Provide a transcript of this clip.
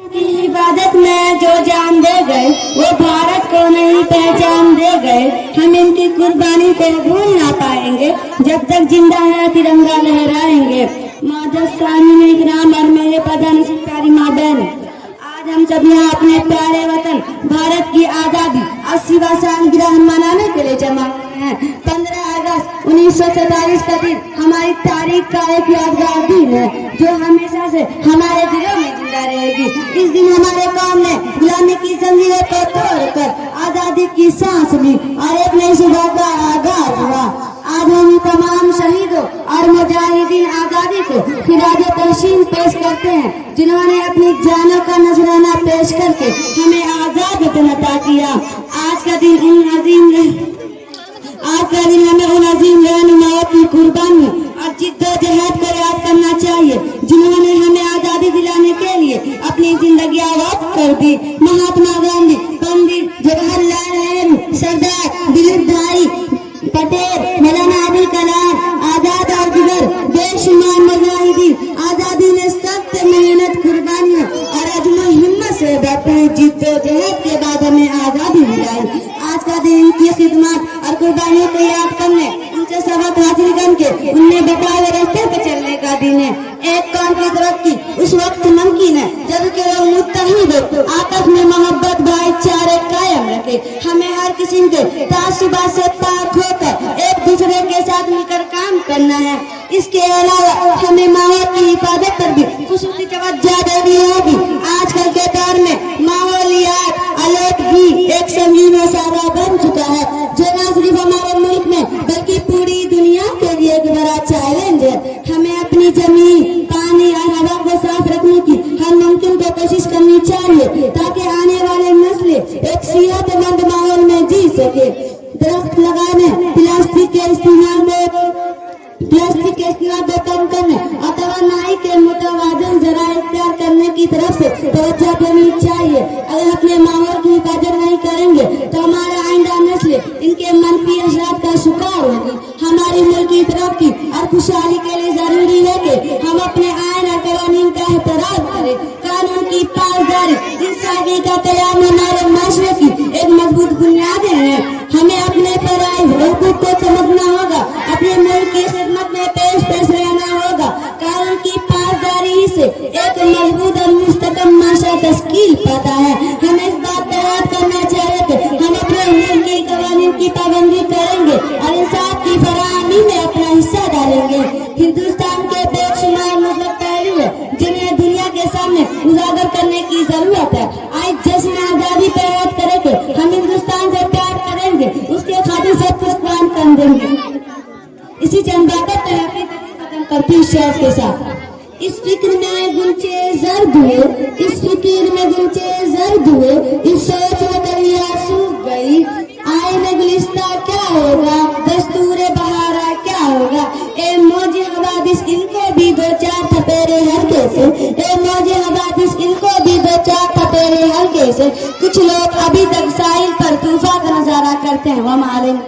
की इबादत में जो जान दे गए वो भारत को नहीं पहचान दे गए। हम इनकी कुर्बानी को भूल ना पाएंगे, जब तक जिंदा है तिरंगा लहराएंगे। मादसानी इकराम और मेरे प्रधान प्यारी माँ बहन, आज हम सब यहाँ अपने प्यारे वतन भारत की आजादी 80वां सालगिरह मनाने के लिए जमा हुए हैं। 15 अगस्त 1947 का दिन हमारी तारीख का एक यादगार दिन है, जो हमेशा से हमारे दिलों में जिंदा रहेगी। इस दिन हमारे कौम ने गुलामी की जंजीरों को तोड़कर आजादी की सांस ली और एक नई सुबह का आगाज हुआ। आज हम तमाम शहीदों और मुजाहिदीन आजादी को खिराज तहसीन पेश करते हैं, जिन्होंने अपनी जानों का नजराना पेश करके हमें आजाद वतन अता किया। आज का दिन हमें उन अजीम रहनुमाओं की कुर्बानी और जिद्दोजहद को याद करना चाहिए, जिन्होंने हमें आजादी दिलाने के लिए अपनी जिंदगी वक्फ कर दी। महात्मा गांधी, पंडित जवाहरलाल नेहरू, सरदार वल्लभ भाई पटेल, मौलाना अबुल कलाम आजाद और दिगर बेशुमार मुजाहिदीन आजादी ने सख्त मेहनत, कुर्बानियों और अज़्म हिम्मत से भरपूर जिद्दोजहद के बाद हमें आजादी दिलाई। आज का दिन इनकी खिदमत और कुर्बानियों को याद करने, उनसे सबक हासिल करके उनने बताए रास्ते पे चलने का दिन है। एक कौम की तरक्की उस वक्त मुमकिन है जब के लोग मुत्तहिद आपस में मोहब्बत भाईचारे कायम रखे। हमें हर किस्म के तासुबात से पाक होकर एक दूसरे के साथ मिलकर काम करना है। इसके अलावा हमें माहौल की हिफाजत पर भी खुसूसी तवज्जो देनी होगी। आजकल के दौर में माहौलियात आलूदगी एक संगीन सारा बन चुका है, जो न सिर्फ हमारे मुल्क में बल्कि पूरी दुनिया के लिए एक बड़ा चैलेंज है। हमें अपनी जमीन, पानी और हवा को साफ रखने की हर मुमकिन को कोशिश करनी चाहिए, ताकि आने वाले नस्लें एक सेहतमंद माहौल में जी सके। दरख्त लगाने, प्लास्टिक के इस्तेमाल को कम करने और तवानाई के मुतवाज़िन ज़राए इख्तियार करने की तरफ से तवज्जो देनी चाहिए। अगर अपने माहौल की हिफाजत नहीं करेंगे तो हमारा आइंदा नस्ल इनके मनफी असरात का शिकार होगी। हमारी मुल्क की तरक्की और खुशहाली के लिए जरूरी है कि हम अपने आइन और कानून का एहतराम करें। कानून की पासदारी, इंसाफी का क़याम हमारे माशरे की एक मजबूत बुनियादें हैं। हमें अपने फराइज़ हुकूक को समझना होगा, अपने मुल्क की खिदमत में पेश रहना होगा। कानून की पासदारी से एक मजबूत और मुस्तकम माशरा तश्कील पाता है। हमें इस बात पर याद करना चाहिए कि हम अपने मुल्क के कानून की पाबंदी करेंगे और इंसाफ की फराहमी में अपना हिस्सा डालेंगे। हिंदुस्तान के बेशुमार मुस्बत पहलू है, जिन्हें दुनिया के सामने उजागर करने की जरूरत है। आज जश्न आजादी पर याद करें कि हम हिंदुस्तान से प्यार करेंगे, उसके खातिर सब कुछ कुर्बान कर देंगे। इसी चंद बातों पर अपनी खत्म करती हूँ शेर के साथ। इस फिक्र में गुंचे जर्द हुए, इस फिक्र में गुंचे जर्द हुए, इस सोच में दरिया सूख गई। आईने गुलिस्ता क्या होगा, दस्तूरे बहारा क्या होगा। ए मौजे हवादिस इनको भी दो चार थपेरे हल्के से, ए मौजे हवादिस इनको भी दो चार थपेरे हल्के से। कुछ लोग अभी तक साहिल पर तूफान का नजारा करते हैं। वह मालूम